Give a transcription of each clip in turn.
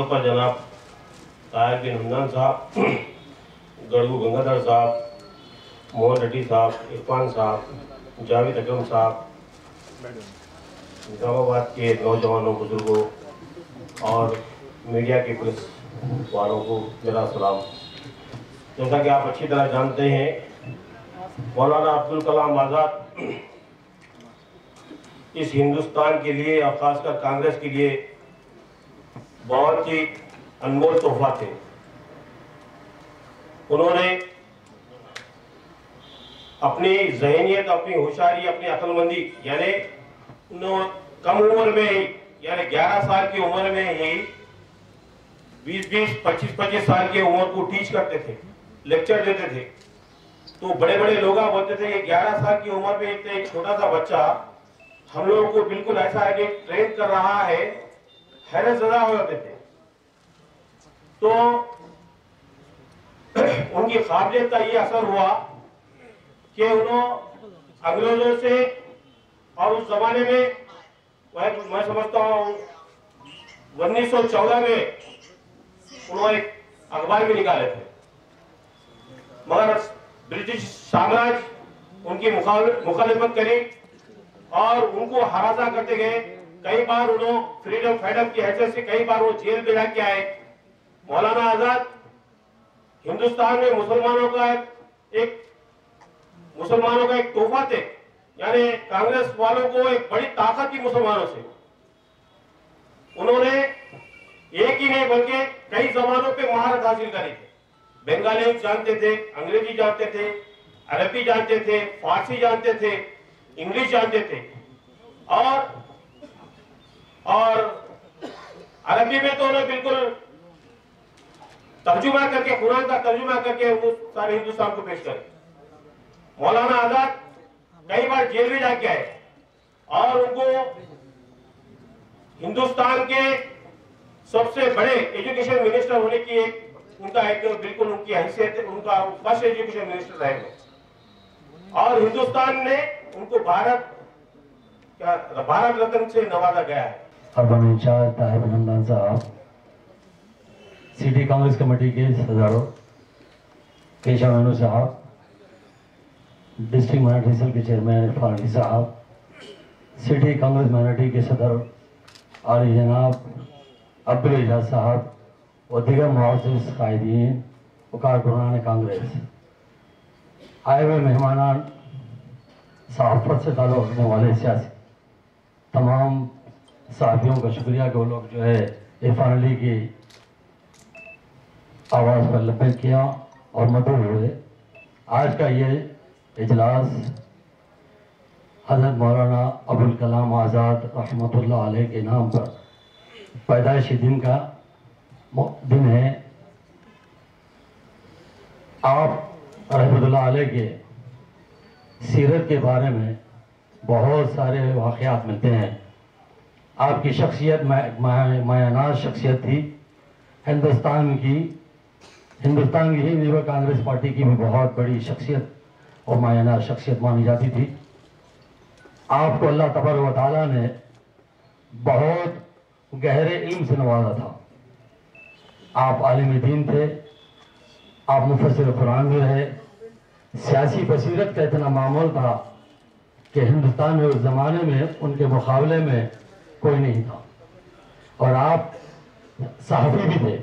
पर जनाब ताहिर बिन हमदान साहब, गड़गू गंगाधर साहब, मोहन रेड्डी साहब, इरफान साहब, जावेद अकरम साहब, निजामाबाद के नौजवानों, बुजुर्गों और मीडिया के पुलिस वालों को मेरा सलाम। जैसा कि आप अच्छी तरह जानते हैं, मौलाना अब्दुल कलाम आज़ाद इस हिंदुस्तान के लिए और खासकर कांग्रेस के लिए बहुत ही अनमोल तोहफा थे। उन्होंने अपनी जहनियत, अपनी होशियारी, अपनी अक्लमंदी, यानी कम उम्र में ही, यानी 11 साल की उम्र में ही 20-20, 25-25 साल की उम्र को टीच करते थे, लेक्चर देते थे। तो बड़े बड़े लोग बोलते थे कि 11 साल की उम्र में इतने एक छोटा सा बच्चा हम लोगों को बिल्कुल ऐसा है कि ट्रेन कर रहा है, हैरत ज़दा हो जाते थे। तो उनकी काबिलियत का ये असर हुआ कि उन्होंने अंग्रेजों से, और उस जमाने में मैं समझता हूँ 1914 में उन्होंने एक अखबार भी निकाले थे, मगर ब्रिटिश साम्राज्य उनकी मुखालिफत करी और उनको हरासा करते गए। कई बार उन्होंने फ्रीडम फाइटर की हैसियत से कई बार वो जेल में जाके आए। मौलाना आजाद हिंदुस्तान में मुसलमानों का एक तोहफा थे, यानी कांग्रेस वालों को एक बड़ी ताकत थी मुसलमानों से। उन्होंने एक ही नहीं बल्कि कई जबानों पे महारत हासिल करी थी। बंगाली जानते थे, अंग्रेजी जानते थे, अरबी जानते थे, फारसी जानते थे, इंग्लिश जानते थे, और अरबी में तो उन्हें बिल्कुल तर्जुमा करके, कुरान का तर्जुमा करके वो सारे हिंदुस्तान को पेश करे। मौलाना आजाद कई बार जेल में जाके आए और उनको हिंदुस्तान के सबसे बड़े एजुकेशन मिनिस्टर होने की बिल्कुल उनकी हैसियत, उनका फर्स्ट एजुकेशन मिनिस्टर रहे और हिंदुस्तान ने उनको भारत रत्न से नवाजा गया है। अर्बन इंचार्ज ताहिर बिन हमदान साहब, सिटी कांग्रेस कमेटी के सदर केशव मेनू साहब, डिस्ट्रिक्ट माइनॉरिटी सेल के चेयरमैन इरफान अली साहब, सिटी कांग्रेस माइनॉरिटी के सदर आली जनाब अब्दुल इजाज साहब और दीगर मुआज़िज़ कायदीन और कारकुनान कांग्रेस, आए हुए मेहमान, सहाफ़त से ताल्लुक़ रखने वाले सियासी तमाम साथियों का शुक्रिया कि वो लोग जो है इरफान अली की आवाज़ पर लब्बैक किया और मदद हुए। आज का ये इजलास हज़रत मौलाना अबुल कलाम आज़ाद रहमतुल्लाह अलैह के नाम पर पैदाइशी दिन का दिन है। आप रहमतुल्लाह अलैह के सीरत के बारे में बहुत सारे वाक़यात मिलते हैं। आपकी शख्सियत मायानाज़ शख्सियत थी। हिंदुस्तान की ही लेबर कांग्रेस पार्टी की भी बहुत बड़ी शख्सियत और मायानाज़ शख्सियत मानी जाती थी। आपको अल्लाह तबारक व तआला ने बहुत गहरे इल्म से नवाजा था। आप आलिम दीन थे, आप मुफस्सिर कुरान भी रहे। सियासी बसीरत का इतना मामूल था कि हिंदुस्तान में उस ज़माने में उनके मुकाबले में कोई नहीं था। और आप सहाफ़ी भी थे।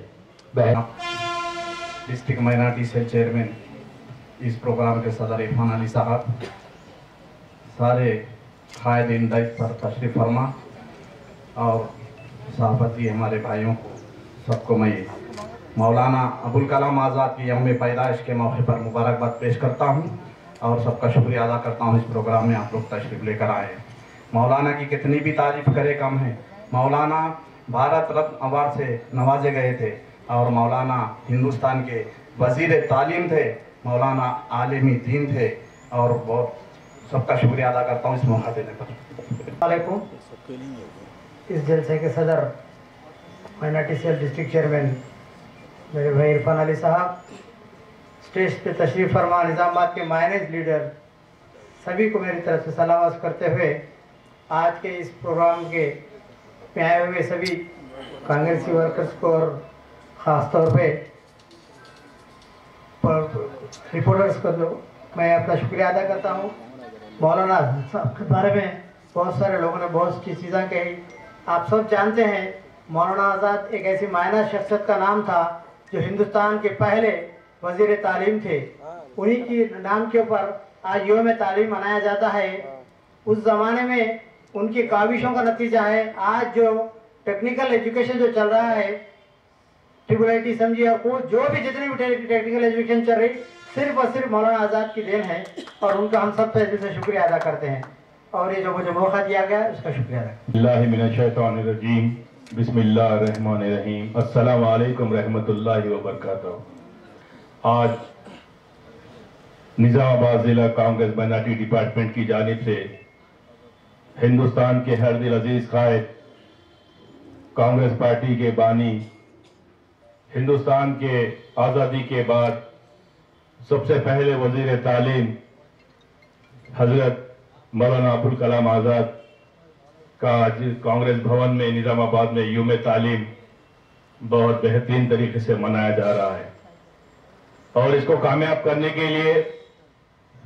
डिस्ट्रिक्ट माइनॉरिटी सेल चेयरमैन इस प्रोग्राम के सदर इरफान अली साहब, सारे कायदीन दायित्व पर तशरीफ़ फरमा और सहाफ़ती हमारे भाइयों को सबको मैं मौलाना अबुल कलाम आज़ाद की यौम पैदाइश के मौके पर मुबारकबाद पेश करता हूँ और सबका शुक्रिया अदा करता हूँ। इस प्रोग्राम में आप लोग तशरीफ़ लेकर आए हैं। मौलाना की कितनी भी तारीफ़ करे कम है। मौलाना भारत रत्न अवार्ड से नवाजे गए थे और मौलाना हिंदुस्तान के वज़ीर तालीम थे, मौलाना आलिमी दीन थे और बहुत सबका शुक्रिया अदा करता हूँ इस मौका देने पर। वालेकुम। इस जलसे के सदर माइनॉरिटी सेल डिस्ट्रिक्ट चेयरमैन मेरे भाई इरफान अली साहब, स्टेज पे तशरीफ़ फरमा निज़ामाबाद के माइनेज लीडर, सभी को मेरी तरफ से सलाम अर्ज़ करते हुए आज के इस प्रोग्राम के में आए हुए सभी कांग्रेसी वर्कर्स को और ख़ास तौर पे रिपोर्टर्स को मैं अपना शुक्रिया अदा करता हूँ। मौलाना साहब के बारे में बहुत सारे लोगों ने बहुत सी चीज़ें कही। आप सब जानते हैं मौलाना आज़ाद एक ऐसी मायना शख्सियत का नाम था जो हिंदुस्तान के पहले वज़ीर तालीम थे। उन्हीं की नाम के ऊपर आज यौम तालीम मनाया जाता है। उस ज़माने में उनकी काविशों का नतीजा है आज जो टेक्निकल एजुकेशन जो चल रहा है, ट्रिपल IIT समझिए, वो जो भी जितनी भी टेक्निकल एजुकेशन चल रही सिर्फ और सिर्फ मौलाना आज़ाद की देन है और उनका हम सब दिल से शुक्रिया अदा करते हैं। और ये जो मुझे मौका दिया गया उसका शुक्रिया अदा। बिस्मिल्लाहिर्रहमानिर्रहीम। अस्सलामु अलैकुम रहमतुल्लाहि व बरकातहू। आज निज़ामाबाद ज़िला कांग्रेस माइनॉरिटी डिपार्टमेंट की जानिब से हिंदुस्तान के हर दिल अजीज कायद, कांग्रेस पार्टी के बानी, हिंदुस्तान के आज़ादी के बाद सबसे पहले वज़ीर तालीम हज़रत मौलाना अबुल कलाम आज़ाद का आज कांग्रेस भवन में निज़ामाबाद में यौम तालीम बहुत बेहतरीन तरीके से मनाया जा रहा है। और इसको कामयाब करने के लिए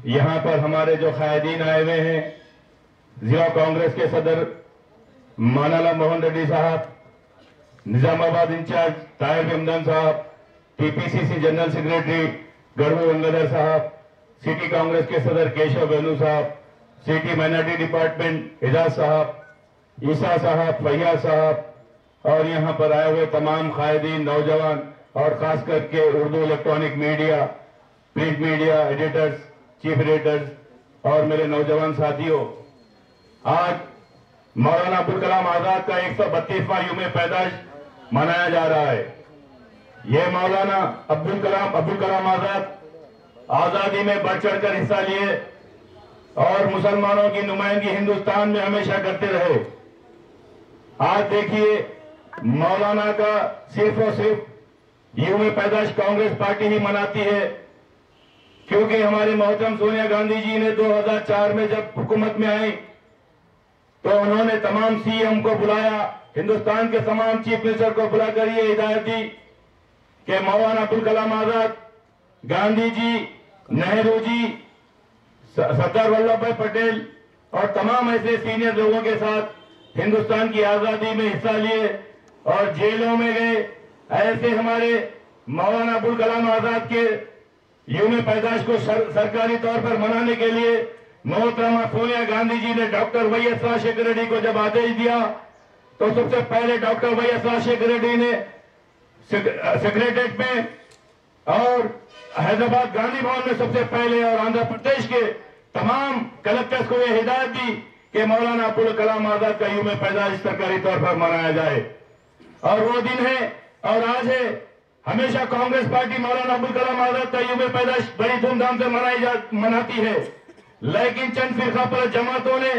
यहाँ पर हमारे जो कायदीन आए हुए हैं, जिला कांग्रेस के सदर मानाला मोहन रेड्डी साहब, निजामाबाद इंचार्ज ताहिर मेमदान साहब, TPCC general secretary Gadhvi Gangadhar साहब, सिटी कांग्रेस के सदर केशव बेनू साहब, सिटी माइनॉरिटी डिपार्टमेंट एजाज साहब, ईसा साहब, फैयाज साहब और यहाँ पर आए हुए तमाम कायदीन, नौजवान और खास करके Urdu electronic media, print media editors, chief editors और मेरे नौजवान साथियों, आज मौलाना अबुल कलाम आजाद का 132वां यौम पैदाइश मनाया जा रहा है। ये मौलाना अबुल कलाम आजाद आजादी में बढ़ चढ़कर हिस्सा लिए और मुसलमानों की नुमाइंदगी हिंदुस्तान में हमेशा करते रहे। आज देखिए मौलाना का सिर्फ और सिर्फ यौम पैदाइश कांग्रेस पार्टी ही मनाती है, क्योंकि हमारे मोहतरम सोनिया गांधी जी ने 2004 में जब हुकूमत में आई तो उन्होंने तमाम CM को बुलाया, हिंदुस्तान के तमाम चीफ मिनिस्टर को बुलाकर ये हिदायत दी कि मौलाना अबुल कलाम आजाद, गांधी जी, नेहरू जी, सरदार वल्लभ भाई पटेल और तमाम ऐसे सीनियर लोगों के साथ हिंदुस्तान की आजादी में हिस्सा लिए और जेलों में गए। ऐसे हमारे मौलाना अबुल कलाम आजाद के यौम पैदाइश को सरकारी तौर पर मनाने के लिए मोहतरमा सोनिया गांधी जी ने डॉक्टर YS राजशेखर रेड्डी को जब आदेश दिया तो सबसे पहले डॉक्टर YS राजशेखर रेड्डी ने सेक्रेटरीट में और हैदराबाद गांधी भवन में सबसे पहले और आंध्र प्रदेश के तमाम कलेक्टर्स को यह हिदायत दी कि मौलाना अबुल कलाम आजाद का यौम पैदाइश सरकारी तौर पर मनाया जाए। और वो दिन है और आज है। हमेशा कांग्रेस पार्टी मौलाना अबुल कलाम आजाद का यौम पैदाइश बड़ी धूमधाम से मनाती है, लेकिन चंद फिरका परस्त जमातों ने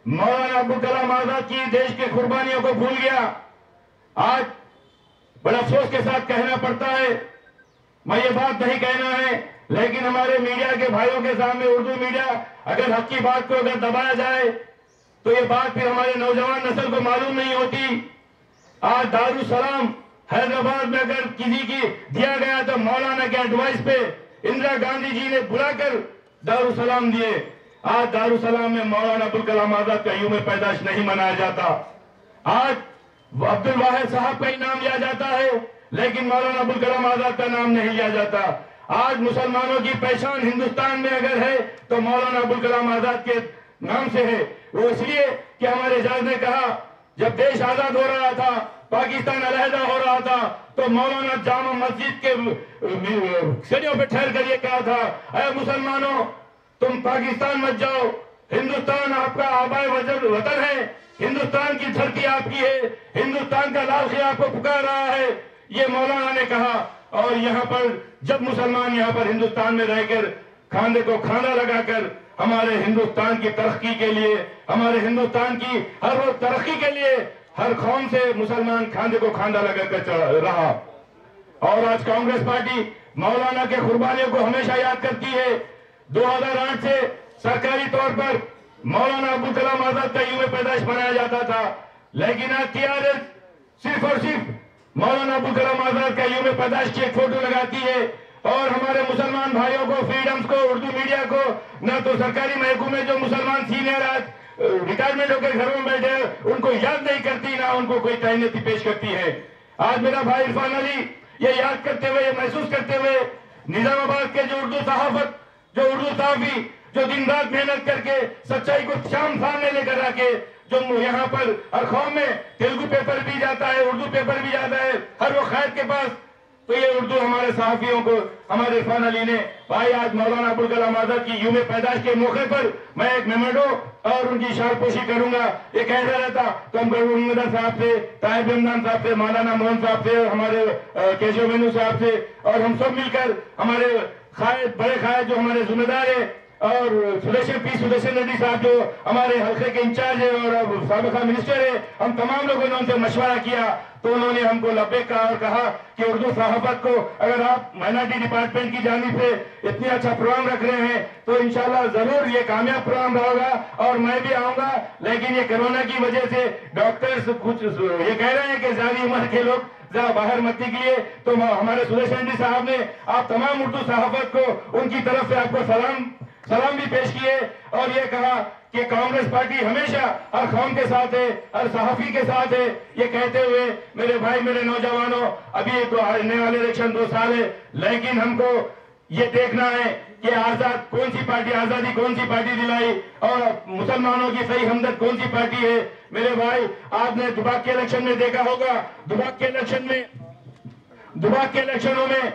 मौलाना अबुल कलाम आजाद की देश की कुर्बानियों को भूल गया। आज बड़ा अफसोस के साथ कहना पड़ता है, मैं ये बात नहीं कहना है, लेकिन हमारे मीडिया के भाइयों के सामने उर्दू मीडिया अगर हक की बात को अगर दबाया जाए तो ये बात फिर हमारे नौजवान नस्ल को मालूम नहीं होती। आज दारुसलाम हैदराबाद में अगर किसी की दिया गया तो मौलाना के एडवाइस पे इंदिरा गांधी जी ने बुलाकर दारुसलाम दिए। आज दारुसलाम में मौलाना अबुल कलाम आजाद का यौम पैदाइश नहीं मनाया जाता। आज अब्दुल वाहिद साहब का ही नाम लिया जाता है, लेकिन मौलाना अबुल कलाम आजाद का नाम नहीं लिया जाता। आज मुसलमानों की पहचान हिंदुस्तान में अगर है तो मौलाना अबुल कलाम आजाद के नाम से है। वो इसलिए कि हमारे एजाज ने कहा जब देश आजाद हो रहा था, पाकिस्तान अलहदा हो रहा था, तो मौलाना जामा मस्जिद के सीढ़ियों पे ठहर कर ये कहा था, अरे मुसलमानों तुम पाकिस्तान मत जाओ, हिंदुस्तान आपका आबाए वतन है, हिंदुस्तान की धरती आपकी है, हिंदुस्तान का लाल किला आपको पुकार रहा है, ये मौलाना ने कहा। और यहाँ पर जब मुसलमान यहाँ पर हिंदुस्तान में रहकर खांधे को खांधा लगाकर हमारे हिंदुस्तान की तरक्की के लिए, हमारे हिंदुस्तान की हर रोज तरक्की के लिए हर कौम से मुसलमान खांधे को खांधा लगाकर चल रहा। और आज कांग्रेस पार्टी मौलाना के कुर्बानियों को हमेशा याद करती है। 2008 से सरकारी तौर पर मौलाना अबुल कलाम आजाद का यौम पैदाइश मनाया जाता था, लेकिन आज TRS सिर्फ और सिर्फ मौलाना अबुल कलाम आजाद का यूम पैदाइश की एक फोटो लगाती है और हमारे मुसलमान भाइयों को, फ्रीडम्स को, उर्दू मीडिया को, न तो सरकारी महकमे जो मुसलमान सीनियर आज रिटायरमेंट होकर घरों में बैठे हैं उनको याद नहीं करती, ना उनको कोई तैनाती पेश करती है। आज मेरा भाई इरफान अली ये याद करते हुए, ये महसूस करते हुए निजामाबाद के जो उर्दू सहाफत, जो उर्दू सहाफी जो दिन रात मेहनत करके सच्चाई को शाम सामने लेकर आके, जो यहाँ पर हर कौम में तेलुगु पेपर भी जाता है, उर्दू पेपर भी जाता है, हर वो खैर के पास, तो ये उर्दू हमारे सहाफियों को हमारे इरफान अली ने भाई आज मौलाना अबुल कलाम आजाद की यूम पैदाइश के मौके पर मैं एक मेमोडो और उनकी शारपोशी करूंगा। ये कहता रहता तो हम गरुड़ साहब से, ताहिब रमजान साहब से, मौलाना मोहन साहब से, हमारे केशव मेनू साहब से, और हम सब मिलकर हमारे बड़े कायद जो हमारे जिम्मेदार है, और सुदर्शन रेड्डी साहब जो हमारे हल्के के इंचार्ज है और साबिका मिनिस्टर है, हम तमाम लोगों ने उनसे मशवरा किया तो उन्होंने हमको लब्बैक कहा और कहा कि उर्दू सहाफत को अगर आप माइनॉरिटी डिपार्टमेंट की जानिब से इतनी अच्छा प्रोग्राम रख रहे हैं तो इंशाल्लाह जरूर ये कामयाब प्रोग्राम रहेगा और मैं भी आऊंगा। लेकिन ये कोरोना की वजह से डॉक्टर्स कुछ ये कह रहे हैं कि ज्यादा उम्र के लोग जरा बाहर मत निकलिए, तो हमारे सुदर्शन रेड्डी साहब ने आप तमाम उर्दू सहाफत को उनकी तरफ से आपको सलाम भी पेश किए और ये कहा कि कांग्रेस पार्टी हमेशा हर कौम के साथ है, हर सहाफी के साथ है। ये कहते हुए मेरे भाई, मेरे नौजवानों, अभी तो आने वाले इलेक्शन 2 साल है, लेकिन हमको ये देखना है कि आजाद कौन सी पार्टी, आजादी कौन सी पार्टी दिलाई और मुसलमानों की सही हमदर्द कौन सी पार्टी है। मेरे भाई, आपने दुबाक के इलेक्शन में देखा होगा, दुबाक के इलेक्शनों में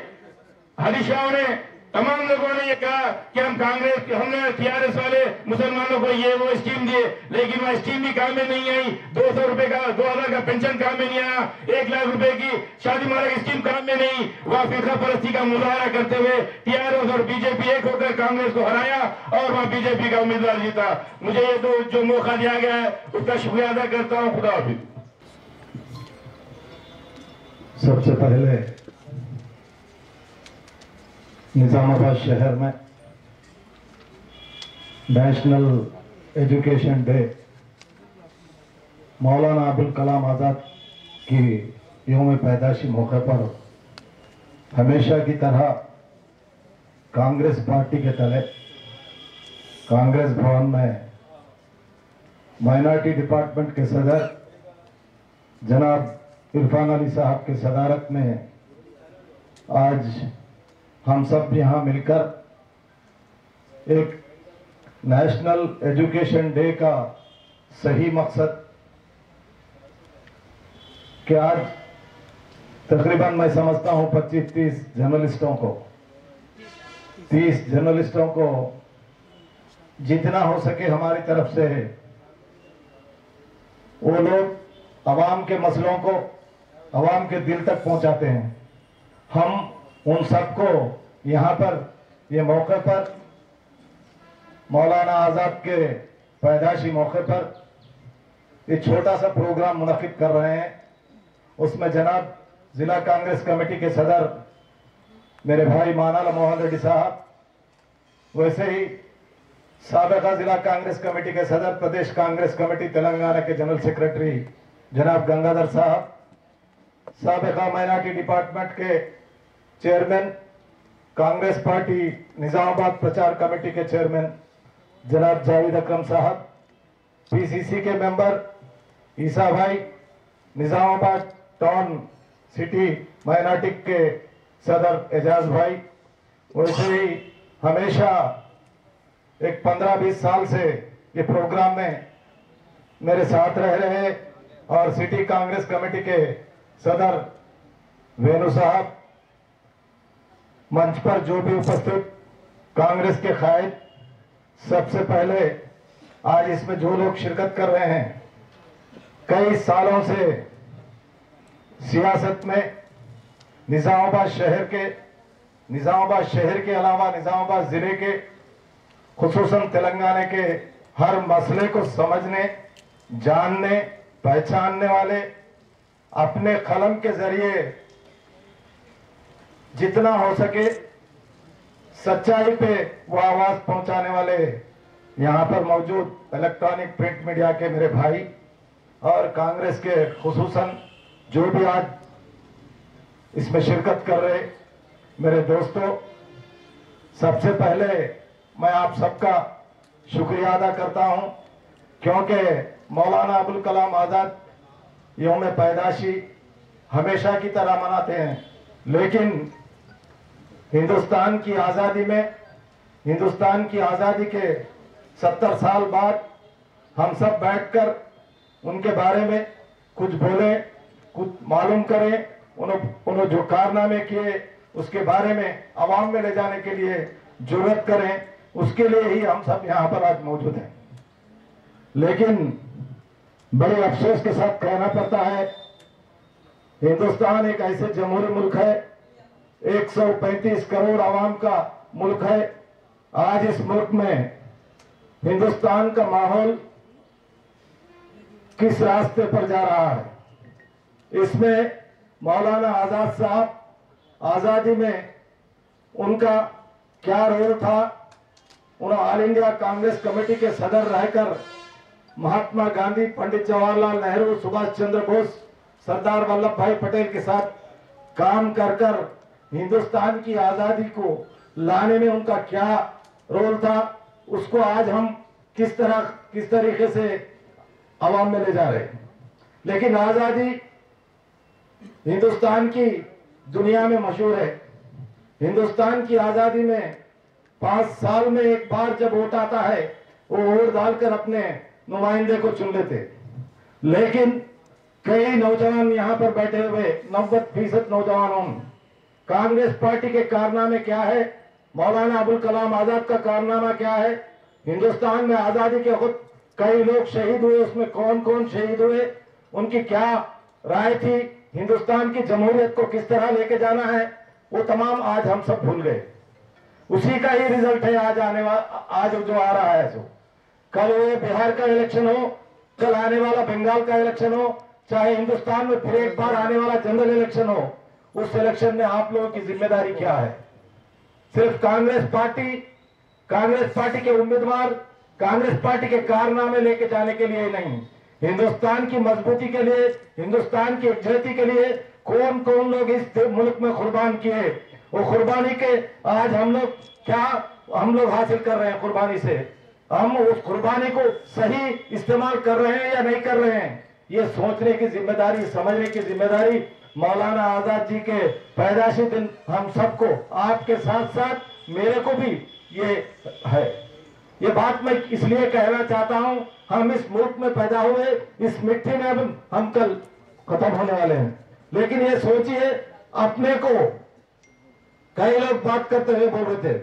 हरीश राव ने, तमाम लोगों ने ये कहा कि हमने टीआरएस वाले मुसलमानों को ये वो स्कीम दिए, लेकिन वह स्कीम भी काम में नहीं आई। 200 रुपए का, 2000 का पेंशन काम में नहीं आया, 1 लाख रुपए की शादी मुबारक स्कीम काम में नहीं। वह फिरका परस्ती का मुजाहरा करते हुए टीआरएस और बीजेपी एक होकर कांग्रेस को हराया और वह बीजेपी का उम्मीदवार जीता। मुझे ये तो जो मौका दिया गया है उसका शुक्रिया अदा करता हूँ। खुदा हाफिज। सबसे पहले निजामाबाद शहर में national education day Maulana Abul Kalam Azad की यूम पैदाइशी मौके पर हमेशा की तरह कांग्रेस पार्टी के तले कांग्रेस भवन में माइनॉरिटी डिपार्टमेंट के सदर जनाब इरफान अली साहब की सदारत में आज हम सब यहाँ मिलकर एक नेशनल एजुकेशन डे का सही मकसद कि आज तकरीबन मैं समझता हूँ 25-30 जर्नलिस्टों को, 30 जर्नलिस्टों को जितना हो सके हमारी तरफ से वो लोग अवाम के मसलों को अवाम के दिल तक पहुंचाते हैं। हम उन सबको यहाँ पर ये मौके पर मौलाना आज़ाद के पैदाइशी मौके पर ये छोटा सा प्रोग्राम मुनक्किद कर रहे हैं। उसमें जनाब जिला कांग्रेस कमेटी के सदर मेरे भाई मानाला मोहन रेड्डी साहब, वैसे ही साबिका जिला कांग्रेस कमेटी के सदर, प्रदेश कांग्रेस कमेटी तेलंगाना के जनरल सेक्रेटरी जनाब गंगाधर साहब, साबिका माइनॉरिटी डिपार्टमेंट के चेयरमैन, कांग्रेस पार्टी निजामाबाद प्रचार कमेटी के चेयरमैन जनाब जावेद अकरम साहब, पीसीसी के मेंबर ईसा भाई, निजामाबाद टाउन सिटी माइनॉरिटी के सदर एजाज भाई, वैसे ही हमेशा एक 15-20 साल से ये प्रोग्राम में मेरे साथ रह रहे और सिटी कांग्रेस कमेटी के सदर वेणु साहब, मंच पर जो भी उपस्थित कांग्रेस के कायद, सबसे पहले आज इसमें जो लोग शिरकत कर रहे हैं, कई सालों से सियासत में निजामाबाद शहर के अलावा निजामाबाद जिले के, खुसूसन तेलंगाना के हर मसले को समझने, जानने, पहचानने वाले, अपने कलम के जरिए जितना हो सके सच्चाई पे वो आवाज पहुंचाने वाले यहाँ पर मौजूद इलेक्ट्रॉनिक प्रिंट मीडिया के मेरे भाई और कांग्रेस के खुसूसन जो भी आज इसमें शिरकत कर रहे मेरे दोस्तों, सबसे पहले मैं आप सबका शुक्रिया अदा करता हूं, क्योंकि मौलाना अबुल कलाम आज़ाद यौम पैदाशी हमेशा की तरह मनाते हैं, लेकिन हिंदुस्तान की आज़ादी में, हिंदुस्तान की आज़ादी के 70 साल बाद हम सब बैठकर उनके बारे में कुछ बोलें, कुछ मालूम करें, उन्होंने जो कारनामे किए उसके बारे में आवाम में ले जाने के लिए जुर्रत करें, उसके लिए ही हम सब यहाँ पर आज मौजूद हैं। लेकिन बड़े अफसोस के साथ कहना पड़ता है, हिंदुस्तान एक ऐसे जमहूरी मुल्क है, 135 करोड़ आवाम का मुल्क है। आज इस मुल्क में हिंदुस्तान का माहौल किस रास्ते पर जा रहा है, इसमें मौलाना आजाद साहब आजादी में उनका क्या रोल था। उन्होंने ऑल इंडिया कांग्रेस कमेटी के सदर रहकर महात्मा गांधी, पंडित जवाहरलाल नेहरू, सुभाष चंद्र बोस, सरदार वल्लभ भाई पटेल के साथ काम कर कर हिंदुस्तान की आजादी को लाने में उनका क्या रोल था, उसको आज हम किस तरीके से आवाम में ले जा रहे हैं। लेकिन आजादी हिंदुस्तान की दुनिया में मशहूर है। हिंदुस्तान की आजादी में 5 साल में एक बार जब वोट आता है, वो वोट डालकर अपने नुमाइंदे को चुन लेते। लेकिन कई नौजवान यहाँ पर बैठे हुए 90% नौजवानों, कांग्रेस पार्टी के कारनामे क्या है, मौलाना अबुल कलाम आजाद का कारनामा क्या है, हिंदुस्तान में आजादी के खुद कई लोग शहीद हुए, उसमें कौन कौन शहीद हुए, उनकी क्या राय थी, हिंदुस्तान की जमहूरियत को किस तरह लेके जाना है, वो तमाम आज हम सब भूल गए। उसी का ही रिजल्ट है आज जो आ रहा है। सो कल वो बिहार का इलेक्शन हो, कल आने वाला बंगाल का इलेक्शन हो, चाहे हिंदुस्तान में फिर एक बार आने वाला जनरल इलेक्शन हो, उस इलेक्शन में आप लोगों की जिम्मेदारी क्या है? सिर्फ कांग्रेस पार्टी के उम्मीदवार, कांग्रेस पार्टी के कारनामे लेके जाने के लिए नहीं, हिंदुस्तान की मजबूती के लिए, हिंदुस्तान की एकजुटता के लिए कौन कौन लोग इस मुल्क में कुर्बान किए, वो कुर्बानी के आज हम लोग हासिल कर रहे हैं। कुर्बानी से हम उस कुर्बानी को सही इस्तेमाल कर रहे हैं या नहीं कर रहे हैं, ये सोचने की जिम्मेदारी, समझने की जिम्मेदारी मौलाना आजाद जी के पैदाशी दिन हम सबको, आपके साथ साथ मेरे को भी ये है। ये बात मैं इसलिए कहना चाहता हूं, हम इस मुल्क में पैदा हुए, इस मिट्टी में अब हम कल खत्म होने वाले हैं। लेकिन ये सोचिए, अपने को कई लोग बात करते हुए बोल रहे थे,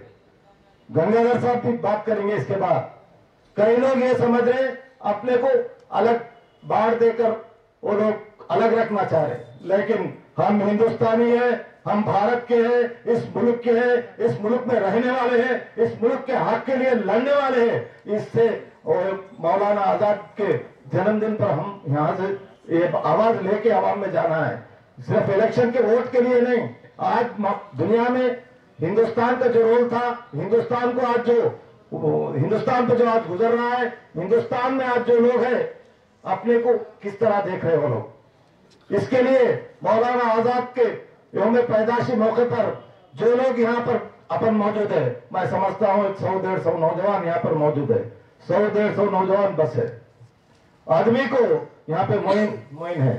गंगाधर साहब भी बात करेंगे इसके बाद, कई लोग ये समझ रहे अपने को अलग बाढ़ देकर वो लोग अलग रखना चाह रहे, लेकिन हम हिंदुस्तानी है, हम भारत के हैं, इस मुल्क के हैं, इस मुल्क में रहने वाले हैं, इस मुल्क के हक के लिए लड़ने वाले हैं। इससे मौलाना आजाद के जन्मदिन पर हम यहाँ से ये आवाज लेके आवाम में जाना है, सिर्फ इलेक्शन के वोट के लिए नहीं। आज दुनिया में हिंदुस्तान का जो रोल था, हिंदुस्तान पे जो आज गुजर रहा है, हिंदुस्तान में आज जो लोग हैं अपने को किस तरह देख रहे हो लोग, इसके लिए मौलाना आजाद के यौम पैदाशी मौके पर जो लोग यहाँ पर अपन मौजूद है, मैं समझता हूँ 100-150 नौजवान यहाँ पर मौजूद है, 100-150 नौजवान बस है। आदमी को यहाँ पे मोइन है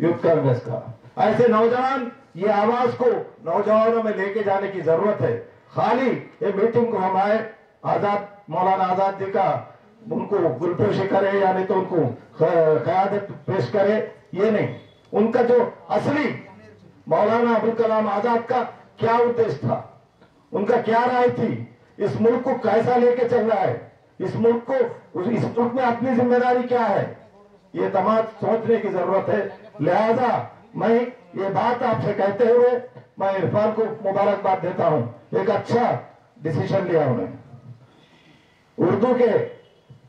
यूथ कांग्रेस का। ऐसे नौजवान, ये आवाज को नौजवानों में लेके जाने की जरूरत है। खाली ये मीटिंग को हम आए, आजाद मौलाना आजाद जी का उनको गुलपोशी करे या नहीं तो उनको क़यादत पेश करे, ये नहीं। उनका जो असली मौलाना अबुल कलाम आजाद का क्या उद्देश्य था, उनका क्या राय थी, इस मुल्क को कैसा लेके चल रहा है, इस मुल्क में अपनी जिम्मेदारी क्या है, ये तमाम सोचने की जरूरत है। लिहाजा मैं ये बात आपसे कहते हुए मैं इरफान को मुबारकबाद देता हूं, एक अच्छा डिसीजन लिया उन्होंने। उर्दू के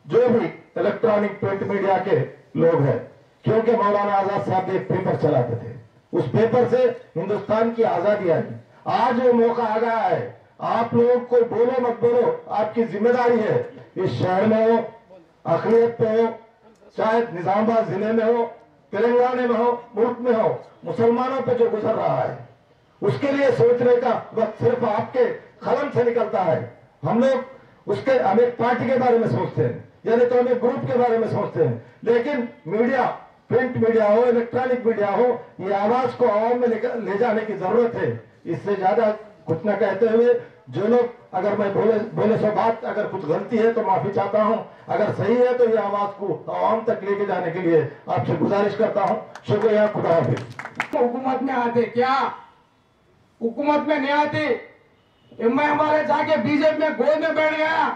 जो भी इलेक्ट्रॉनिक प्रिंट मीडिया के लोग हैं, क्योंकि मौलाना आजाद साहब एक पेपर चलाते थे, उस पेपर से हिंदुस्तान की आजादी आई। आज वो मौका आ गया है, आप लोग कोई बोलो मत बोलो, आपकी जिम्मेदारी है, इस शहर में हो, अखिलियत पे हो, चाहे निजामाबाद जिले में हो, तेलंगाना में हो, मुल्क में हो, मुसलमानों पे जो गुजर रहा है उसके लिए सोचने का वक्त सिर्फ आपके कलम से निकलता है। हम लोग उसके हम एक पार्टी के बारे में सोचते हैं, यानी तो हम एक ग्रुप के बारे में सोचते हैं, लेकिन मीडिया, प्रिंट मीडिया हो, इलेक्ट्रॉनिक मीडिया हो, ये आवाज को आवाम में ले जाने की जरूरत है। इससे ज्यादा कुछ न कहते हुए, जो लोग, अगर मैं बोले सो बात अगर कुछ गलती है तो माफी चाहता हूं, अगर सही है तो ये आवाज को आवाम तक लेके जाने के लिए आपसे गुजारिश करता हूं। शुक्रिया, खुदा हाफिज। हुकूमत में आते क्या, हुकूमत में नहीं आती, एमआईएम वाले जाके बीजेपी में गोद में बैठ गया।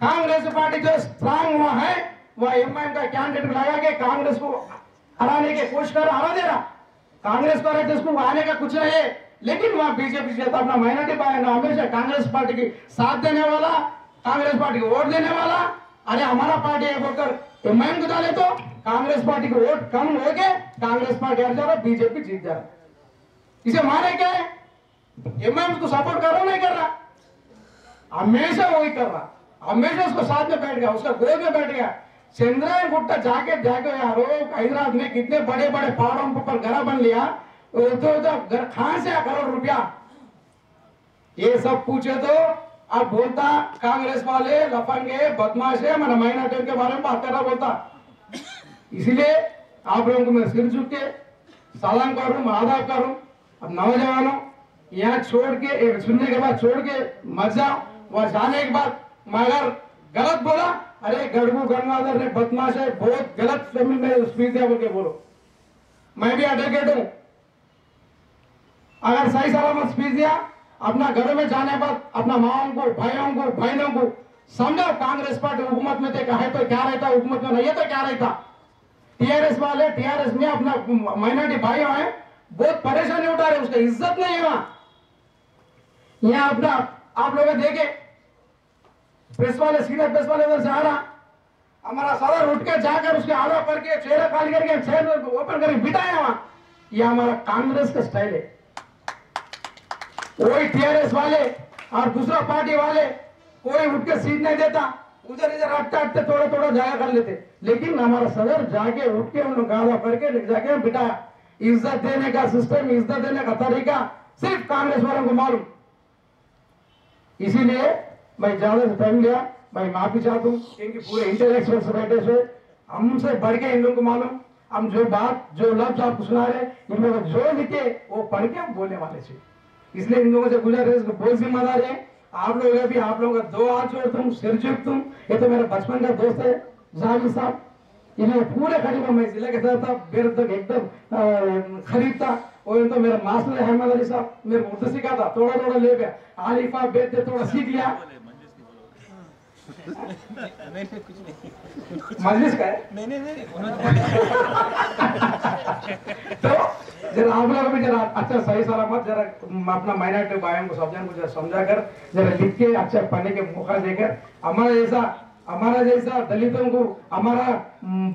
कांग्रेस पार्टी जो स्ट्रांग हुआ है वह एमआईएम का कैंडिडेट लगा के कांग्रेस को हराने की कोशिश कर हरा दे रहा। कांग्रेस को जिसको आने का कुछ नहीं है, लेकिन वहां बीजेपी से अपना माइनॉरिटी पार्टी हमेशा कांग्रेस पार्टी की साथ देने वाला, कांग्रेस पार्टी को वोट देने वाला, अरे हमारा पार्टी है बोलकर एमआईएम को डाले तो कांग्रेस पार्टी को वोट कम हो गए, कांग्रेस पार्टी हार जा रहा, बीजेपी जीत जा रहा। इसे माने क्या है, एमआईएम को सपोर्ट कर रहा नहीं कर रहा, हमेशा वही कर रहा, हमेशा उसको साथ में बैठ गया, उसका गोद में बैठ गया। चंद्रायन गुट्टा जाके यारो हैदराबाद में कितने बड़े बड़े पहाड़ों पर घर बन लिया, तो घर कहां से करोड़ रुपया, ये सब पूछे तो अब बोलता कांग्रेस वाले लफंगे बदमाश है, मैंने माइनॉरिटी के बारे में बात कर रहा बोलता। इसलिए आप लोगों को मैं सिर झुक के सलाम करूं, आदाब करूं। अब नौजवानों यहाँ छोड़ के, सुनने के बाद छोड़ के मत जाओ, वहां जाने के बाद मगर गलत बोला, अरे गढ़ू गंगाधर ने बदमाश है, बहुत गलत फैमिली में स्पीच दिया बोल के बोलो। मैं भी एडवोकेट हूं, अगर सही सलामत स्पीच दिया, अपना घर में जाने बाद अपना माओं को, भाइयों को, बहनों को समझाओ कांग्रेस पार्टी हुकूमत में थे, कहे तो क्या रहता, हुकूमत में नहीं है तो क्या रहता। टीआरएस वाले, टीआरएस में अपना माइनॉरिटी भाइयों है, बहुत परेशानी उठा रहे, उसका इज्जत नहीं है वहां। यहाँ अपना आप लोग देखे प्रेस वाले, सीनियर प्रेस वाले उधर से आ रहा, हमारा सदर उठ के जाकर उसके आड़ा करके चेहरा खाली करके चेहरा ओपन करके बिठाया वहां। यह हमारा कांग्रेस का स्टाइल है। वही टीआरएस वाले और दूसरा पार्टी वाले कोई उठ के सीट नहीं देता, उधर इधर अटते अटते थोड़ा थोड़ा जाया कर लेते, लेकिन हमारा सदर जाके उठ के उन गाड़ा करके ले जाके बिठाया। इज्जत देने का सिस्टम, इज्जत देने का तरीका सिर्फ कांग्रेस वालों को मालूम। इसीलिए मैं ज्यादा से टाइम लिया, मैं माफी चाहता हूँ, क्योंकि पूरे इंटेलेक्चुअल्स बैठे से हमसे बढ़ के इन लोगों को मालूम, हम जो बात, जो लफ्ज आपको सुना रहे, इन लोगों जो लिखे वो पढ़ के हम बोलने वाले थे। इसलिए इन लोगों से गुजारिश, बहुत जिम्मेदारी है आप लोग भी, आप लोगों का 2 हाथ जोड़ता हूँ, सिर झुकता हूँ। ये तो मेरा बचपन का दोस्त है जाहिर साहब, इन्हें पूरे खरीद में मैं जिले के साथ था, मेरे तक एकदम खरीद था। और तो मेरा मास्टर अहमद अली साहब मेरे उर्दू सीखा था, थोड़ा थोड़ा ले गया, आलिफा बेटे थोड़ा सीख लिया। मजलिस का है तो जरा आप लोग भी जरा अच्छा सही सलामत जरा अपना माइनॉरिटी भाइयों को सब जन को जरा समझा कर, जरा लिख के अच्छा पढ़ने के मौका देकर हमारा जैसा दलितों को, हमारा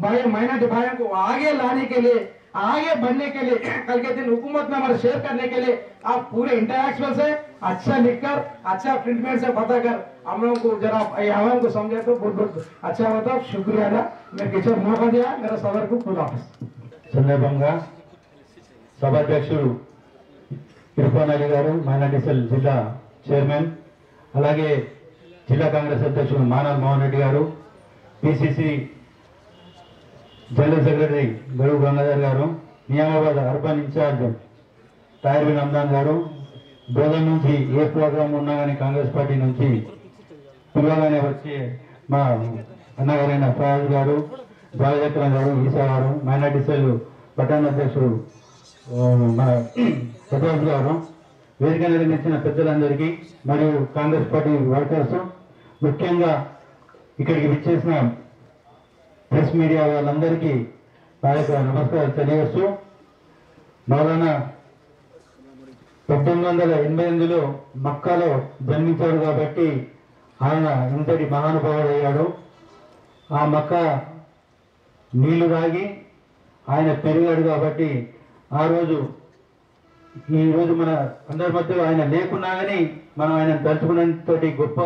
भाई माइनॉरिटी भाइयों को आगे लाने के लिए, आगे बढ़ने के लिए, कल के दिन हुकूमत में हमारे शेयर करने के लिए आप पूरे इंटरनेशनल से अच्छा लिखकर, अच्छा प्रिंटमेंट से बताकर हम लोगों को जरा आवाम को समझे तो बहुत बहुत अच्छा होता। शुक्रिया अदा, मैं किसी मौका दिया मेरा सदर को खुदा సందర్భంగా సభాధ్యక్షుడు ఇర్ఫాన్ అలీ గారు, మైనార్టీ సెల్ జిల్లా చైర్మన్, అలాగే జిల్లా కాంగ్రెస్ అధ్యక్షుడు మానవ్ మోహన్ రెడ్డి గారు, పిసిసి జనరల్ సెక్రటరీ గడువు గంగాధర్ గారు, నియామాబాద్ అర్బన్ ఇన్ఛార్జ్ టైర్ బిన్ అమ్దాన్ గారు, బోధన్ నుంచి ఏ ప్రోగ్రాం ఉన్నా కానీ కాంగ్రెస్ పార్టీ నుంచి పిలవగానే వచ్చి మా అన్నగారైన ఫయాజ్ గారు, బాలచక్రం గారు, ఈసా గారు, మైనార్టీ సెల్ పట్టణ అధ్యక్షుడు మన సతోష్ గారు, వేదిక నిర్మించిన పెద్దలందరికీ మరియు కాంగ్రెస్ పార్టీ వర్కర్స్, ముఖ్యంగా ఇక్కడికి విచ్చేసిన ప్రెస్ మీడియా వాళ్ళందరికీ నా యొక్క నమస్కారాలు తెలియజేస్తూ, మౌలానా 1888లో మక్కాలో జన్మించాడు కాబట్టి ఆయన ఇంతటి మహానుభావుడు అయ్యాడు. ఆ మక్కా నీళ్లు తాగి ఆయన పెరిగాడు కాబట్టి ఆ రోజు ఈ రోజు మన అందరి మధ్యలో ఆయన లేకున్నా కానీ మనం ఆయన తలుచుకున్నంతటి గొప్ప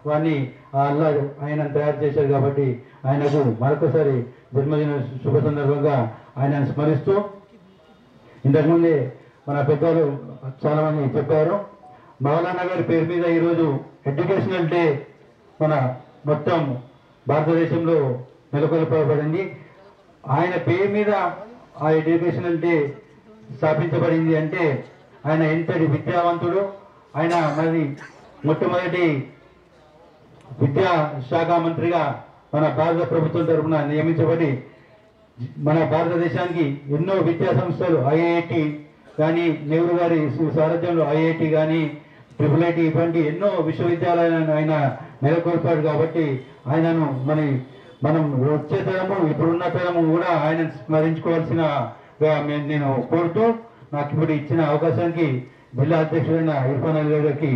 వాడిని అల్లా ఆయన తయారు చేశారు కాబట్టి ఆయనకు మరొకసారి జన్మదిన శుభ సందర్భంగా ఆయనను స్మరిస్తూ ఇంతకుముందే మన పెద్దలు చాలా మంది చెప్పారు. మౌలానా గారి పేరు మీద ఈరోజు ఎడ్యుకేషనల్ డే మన మొత్తం భారతదేశంలో నెలకొల్పబడింది. ఆయన పేరు మీద ఆ ఎడ్యుకేషనల్ డే స్థాపించబడింది అంటే ఆయన ఎంతటి విద్యావంతుడు. ఆయన మరి మొట్టమొదటి విద్యా శాఖ మంత్రిగా మన భారత ప్రభుత్వం తరఫున నియమించబడి మన భారతదేశానికి ఎన్నో విద్యా సంస్థలు ఐఐటి కానీ నెహ్రూ గారి సారథ్యంలో ఐఐటి కానీ ట్రిపుల్ ఇటువంటి ఎన్నో విశ్వవిద్యాలయాలను ఆయన నెలకొల్పాడు. కాబట్టి ఆయనను మనం వచ్చే తరము ఇప్పుడున్న తరము కూడా ఆయన స్మరించుకోవాల్సిన నేను కోరుతూ నాకు ఇప్పుడు ఇచ్చిన అవకాశానికి జిల్లా అధ్యక్షుడైన ఇర్ఫాన్ అలీ గారికి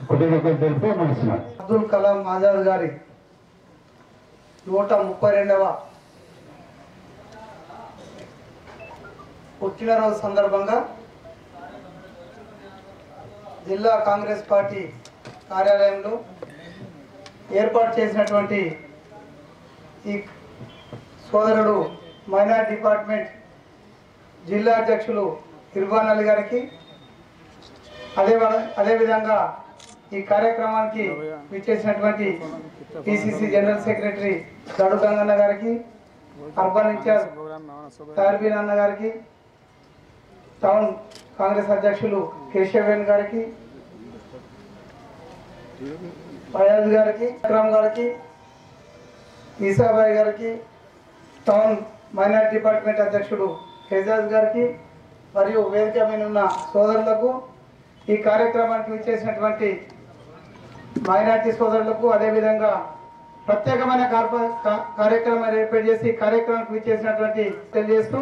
కృతజ్ఞతలు తెలుపుతూ ముగిస్తున్నాను. అబ్దుల్ కలాం ఆజాద్ గారి 132వ పుట్టినరోజు సందర్భంగా జిల్లా కాంగ్రెస్ పార్టీ కార్యాలయంలో ఏర్పాటు చేసినటువంటి ఈ సోదరుడు మైనారిటీ డిపార్ట్మెంట్ జిల్లా అధ్యక్షులు ఇర్ఫాన్ అలీ గారికి అదేవిధంగా ఈ కార్యక్రమానికి విచ్చేసినటువంటి పిసిసి జనరల్ సెక్రటరీ దడు గంగన్న గారికి, అర్బన్ ఇన్ఛార్జ్ తార్బీన్ అన్న గారికి, టౌన్ కాంగ్రెస్ అధ్యక్షులు కేశవేన్ గారికి, ఫయాజ్ గారికి, అక్రమ్ గారికి, ఈసాబాయ్ గారికి, టౌన్ మైనారిటీ డిపార్ట్మెంట్ అధ్యక్షుడు హేజాజ్ గారికి మరియు వేదిక మీద ఉన్న సోదరులకు, ఈ కార్యక్రమానికి విచ్చేసినటువంటి మైనారిటీ సోదరులకు, అదేవిధంగా ప్రత్యేకమైన కార్యక్రమాన్ని ఏర్పాటు చేసి కార్యక్రమానికి విచ్చేసినటువంటి తెలియజేస్తూ,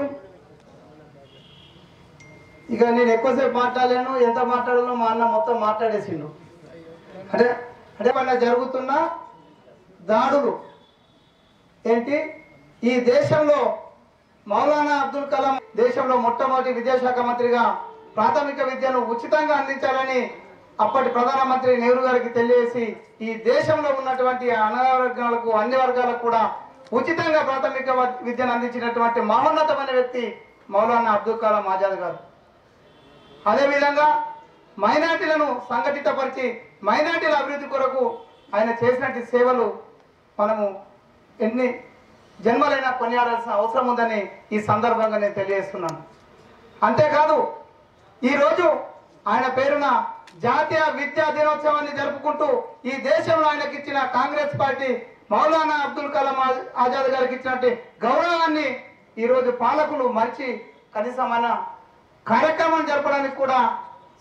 ఇక నేను ఎక్కువసేపు మాట్లాడలేను, ఎంత మాట్లాడాలో మా అన్న మొత్తం మాట్లాడేసిండు. అంటే మన జరుగుతున్న దాడులు ఏంటి, ఈ దేశంలో మౌలానా అబ్దుల్ కలాం దేశంలో మొట్టమొదటి విద్యాశాఖ మంత్రిగా ప్రాథమిక విద్యను ఉచితంగా అందించాలని అప్పటి ప్రధానమంత్రి నెహ్రూ గారికి తెలియజేసి ఈ దేశంలో ఉన్నటువంటి అనారోగ్యాలకు అన్ని వర్గాలకు కూడా ఉచితంగా ప్రాథమిక విద్యను అందించినటువంటి మహోన్నతమైన వ్యక్తి మౌలానా అబ్దుల్ కలాం ఆజాద్ గారు. అదేవిధంగా మైనార్టీలను సంఘటితపరిచి మైనార్టీల అభివృద్ధి కొరకు ఆయన చేసినటువంటి సేవలు మనము ఎన్ని జన్మలైనా కొనియాడాల్సిన అవసరం ఉందని ఈ సందర్భంగా నేను తెలియజేస్తున్నాను. అంతేకాదు ఈరోజు ఆయన పేరున జాతీయ విద్యా దినోత్సవాన్ని జరుపుకుంటూ ఈ దేశంలో ఆయనకి ఇచ్చిన కాంగ్రెస్ పార్టీ మౌలానా అబ్దుల్ కలాం ఆజాద్ గారికి ఇచ్చినట్టు గౌరవాన్ని ఈరోజు పాలకులు మరిచి కనీసం ఆయన కార్యక్రమం జరపడానికి కూడా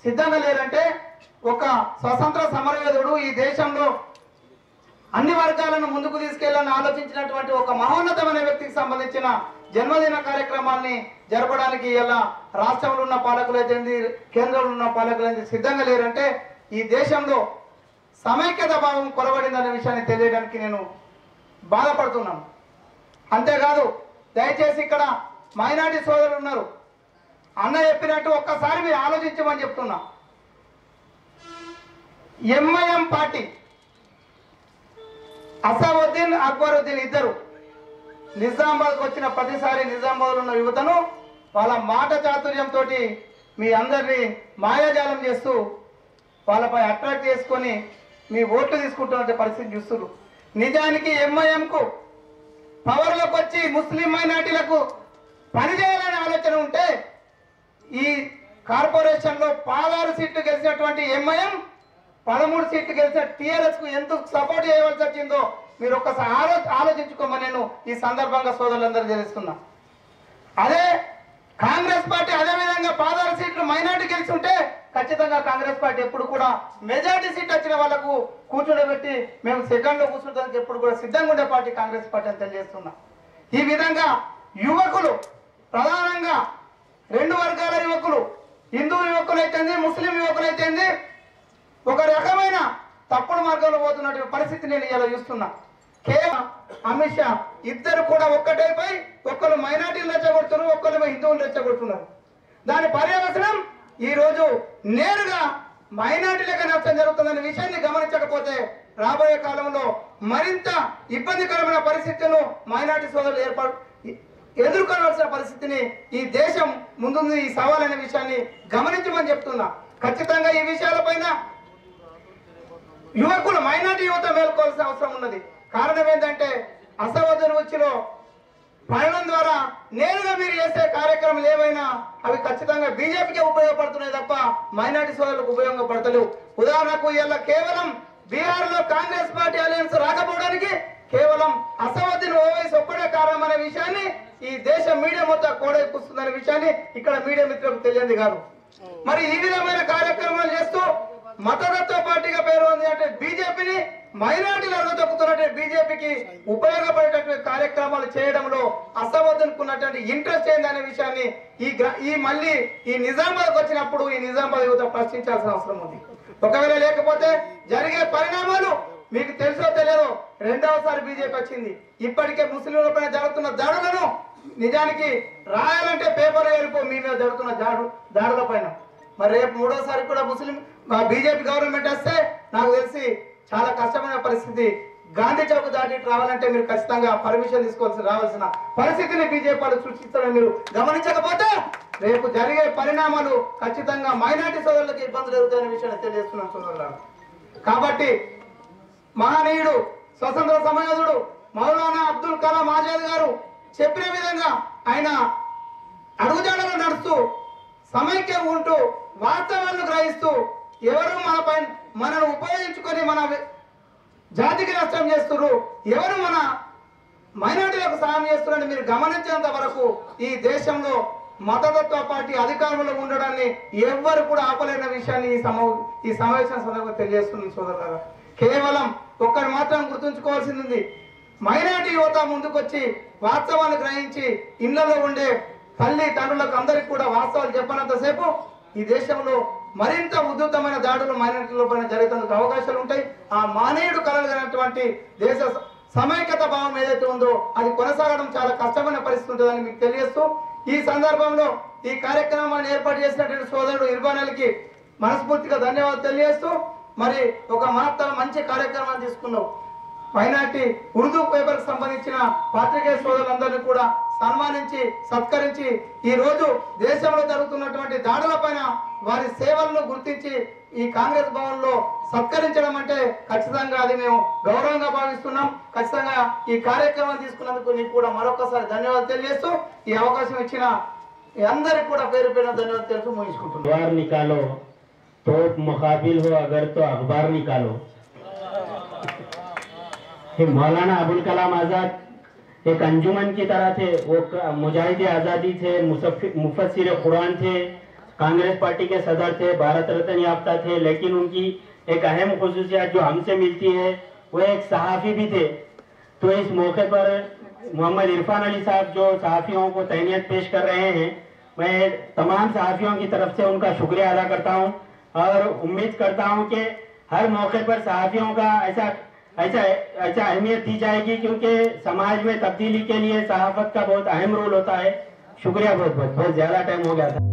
సిద్ధంగా లేరంటే ఒక స్వతంత్ర సమరయోధుడు ఈ దేశంలో అన్ని వర్గాలను ముందుకు తీసుకెళ్లాలని ఆలోచించినటువంటి ఒక మహోన్నతమైన వ్యక్తికి సంబంధించిన జన్మదిన కార్యక్రమాన్ని జరపడానికి ఇలా రాష్ట్రంలో ఉన్న పాలకులైతే కేంద్రంలో ఉన్న పాలకులైతే సిద్ధంగా లేరంటే ఈ దేశంలో సమైక్యత భావం కొరబడిందనే విషయాన్ని తెలియడానికి నేను బాధపడుతున్నాను. అంతేకాదు దయచేసి ఇక్కడ మైనారిటీ సోదరులు ఉన్నారు, అన్న చెప్పినట్టు ఒక్కసారి మీరు ఆలోచించమని చెప్తున్నా. ఎంఐఎం పార్టీ అసదుద్దీన్ అక్బరుద్దీన్ ఇద్దరు నిజామాబాద్కు వచ్చిన ప్రతిసారి నిజామాబాద్లో ఉన్న యువతను వాళ్ళ మాట చాతుర్యంతో మీ అందరినీ మాయాజాలం చేస్తూ వాళ్ళపై అట్రాక్ట్ చేసుకొని మీ ఓట్లు తీసుకుంటున్న పరిస్థితి చూస్తున్నారు. నిజానికి ఎంఐఎంకు పవర్లోకి వచ్చి ముస్లిం మైనార్టీలకు పనిచేయాలనే ఆలోచన ఉంటే ఈ కార్పొరేషన్లో 16 సీట్లు గెలిచినటువంటి ఎంఐఎం 13 సీట్లు గెలిచిన టీఆర్ఎస్ కు ఎందుకు సపోర్ట్ చేయవలసి వచ్చిందో మీరు ఒక్కసారి ఆలోచించుకోమని నేను ఈ సందర్భంగా సోదరులందరూ తెలుస్తున్నా. అదే కాంగ్రెస్ పార్టీ అదే విధంగా 16 సీట్లు మైనార్టీ గెలిచి ఉంటే ఖచ్చితంగా కాంగ్రెస్ పార్టీ ఎప్పుడు కూడా మెజార్టీ సీట్ వచ్చిన వాళ్ళకు కూర్చోబెట్టి మేము సెకండ్ లో కూర్చుంటానికి ఎప్పుడు కూడా సిద్ధంగా ఉండే పార్టీ కాంగ్రెస్ పార్టీ అని తెలియజేస్తున్నా. ఈ విధంగా యువకులు ప్రధానంగా 2 వర్గాల యువకులు, హిందూ యువకులైతేంది ముస్లిం యువకులైతేంది ఒక రకమైన తప్పుడు మార్గంలో పోతున్న పరిస్థితి నేను ఇలా చూస్తున్నా. కేవలం అమిత్ షా ఇద్దరు కూడా ఒక్కటైపోయి ఒకరు మైనార్టీలు రెచ్చగొడుతున్నారు, ఒకరు హిందువులు రెచ్చగొడుతున్నారు. దాని పర్యవసనం ఈ రోజు నేరుగా మైనారిటీలకు నష్టం జరుగుతుందనే విషయాన్ని గమనించకపోతే రాబోయే కాలంలో మరింత ఇబ్బందికరమైన పరిస్థితులను మైనారిటీ సోదరులు ఎదుర్కోవాల్సిన పరిస్థితిని ఈ దేశం ముందుంది. ఈ సవాల్ అనే విషయాన్ని గమనించమని చెప్తున్నా. ఖచ్చితంగా ఈ విషయాలపైన యువకులు మైనారిటీ యువత మేల్కోవాల్సిన అవసరం ఉన్నది. కారణం ఏంటంటే అసవదుల వచ్చిలో పయనం ద్వారా నేరుగా మీరు చేసే కార్యక్రమాలు ఏవైనా అవి ఖచ్చితంగా బీజేపీకే ఉపయోగపడుతున్నాయి తప్ప మైనారిటీ సోదరులకు ఉపయోగపడతలేవు. ఉదాహరణకు ఇలా కేవలం బీహార్ లో కాంగ్రెస్ పార్టీ అలయన్స్ రాకపోవడానికి కేవలం అసవద్దీన్ ఓవైసీ ఒక్కడే కారణం అనే విషయాన్ని ఈ దేశ మీడియా మొత్తం కోడెక్కుస్తుందనే విషయాన్ని ఇక్కడ మీడియా మిత్రులకు తెలియంది కాదు. మరి ఈ విధమైన కార్యక్రమాలు చేస్తూ మతతత్వ పార్టీగా పేరు ఉంది అంటే బీజేపీని మైనారిటీలు అడుగుతొక్కుతున్నట్టు బీజేపీకి ఉపయోగపడేటటువంటి కార్యక్రమాలు చేయడంలో అసవద్దనుకున్నటువంటి ఇంట్రెస్ట్ ఏందనే విషయాన్ని ఈ మళ్ళీ ఈ నిజామాబాద్కి వచ్చినప్పుడు ఈ నిజామాబాద్ యువత ప్రశ్నించాల్సిన అవసరం ఉంది. ఒకవేళ లేకపోతే జరిగే పరిణామాలు మీకు తెలుసో తెలియదో రెండవసారి బీజేపీ వచ్చింది. ఇప్పటికే ముస్లింల పైన జరుగుతున్న దాడులను నిజానికి రాయాలంటే పేపర్ ఏరుకో మీ మీద జరుగుతున్న దాడుల పైన మరి రేపు మూడోసారి కూడా ముస్లిం బీజేపీ గవర్నమెంట్ వస్తే నాకు తెలిసి చాలా కష్టమైన పరిస్థితి. గాంధీ చౌక్ దాటి రావాలంటే మీరు ఖచ్చితంగా పర్మిషన్ తీసుకోవాల్సి రావాల్సిన పరిస్థితిని బీజేపీ వాళ్ళు సృష్టిస్తారని మీరు గమనించకపోతే రేపు జరిగే పరిణామాలు ఖచ్చితంగా మైనారిటీ సోదరులకు ఇబ్బందులు ఎదుగుతాయనే విషయాన్ని తెలియజేస్తున్నాను సోదరులారా. కాబట్టి మహనీయుడు స్వతంత్ర సమయోధుడు మౌలానా అబ్దుల్ కలాం ఆజాద్ గారు చెప్పిన విధంగా ఆయన అడుగుజాడలో నడుస్తూ సమైక్యం ఉంటూ వాస్తవాలను గ్రహిస్తూ ఎవరు మనను ఉపయోగించుకొని మన జాతికి నష్టం చేస్తున్నారు, ఎవరు మన మైనారిటీలకు సహాయం చేస్తున్నారని మీరు గమనించేంత వరకు ఈ దేశంలో మతతత్వ పార్టీ అధికారంలో ఉండడాన్ని ఎవ్వరు కూడా ఆపలేని విషయాన్ని ఈ సమావేశం సందర్భంగా తెలియజేస్తుంది సోదరులారా. కేవలం ఒక్కరు మాత్రం గుర్తుంచుకోవాల్సింది, మైనారిటీ యువత ముందుకొచ్చి వాస్తవాన్ని గ్రహించి ఇళ్లలో ఉండే తల్లి తండ్రులకు అందరికి కూడా వాస్తవాలు చెప్పనంతసేపు ఈ దేశంలో మరింత ఉధృతమైన దాడులు మైనారిటీల పైన జరిగేందుకు అవకాశాలు ఉంటాయి. ఆ మానవుడు కలగలిగినటువంటి దేశ సమైక్యత భావం ఏదైతే ఉందో అది కొనసాగడం చాలా కష్టమైన పరిస్థితి ఉంటుందని మీకు తెలియజేస్తూ ఈ సందర్భంలో ఈ కార్యక్రమాన్ని ఏర్పాటు చేసినటువంటి సోదరుడు ఇర్బానల్కి మనస్ఫూర్తిగా ధన్యవాదాలు తెలియజేస్తూ మరి ఒక మహత్తర మంచి కార్యక్రమాన్ని తీసుకున్నావు. మైనార్టీ ఉర్దూ పేపర్కి సంబంధించిన పాత్రికేయ సోదరులందరినీ కూడా సన్మానించి సత్కరించి ఈ రోజు దేశంలో జరుగుతున్నటువంటి దాడుల పైన వారి సేవలను గుర్తించి ఈ కాంగ్రెస్ భవన్ లో సత్కరించడం అంటే ఖచ్చితంగా అది మేము గౌరవంగా భావిస్తున్నాం. ఖచ్చితంగా ఈ కార్యక్రమాన్ని తీసుకున్నందుకు నీకు కూడా మరొకసారి ధన్యవాదాలు తెలియజేస్తూ ఈ అవకాశం ఇచ్చిన అందరికి కూడా పేరు పేరున ధన్యవాదాలు తెలుస్తూ ముగించుకుంటున్నాం. निकालो तो मुकाबिल हो अगर तो अखबार निकालो। मौलाना अबुल कलाम आजाद एक अंजुमन की तरह थे, वो मुजाहिद आज़ादी थे, मुफस्सिर कुरान थे, कांग्रेस पार्टी के सदर थे, भारत रत्न याफ्ता थे, लेकिन उनकी एक अहम खुसूसियत जो हमसे मिलती है वो एक सहाफ़ी भी थे। तो इस मौके पर मोहम्मद इरफान अली साहब जो सहाफ़ियों को तहनीयत पेश कर रहे हैं, मैं तमाम सहाफ़ियों की तरफ से उनका शुक्रिया अदा करता हूं और उम्मीद करता हूं कि हर मौके पर सहाफ़ियों का ऐसा अहमियत दी जाएगी, क्योंकि समाज में तब्दीली के लिए सहाफ़त का बहुत अहम रोल होता है। शुक्रिया बहुत बहुत, बहुत ज़्यादा टाइम हो गया था।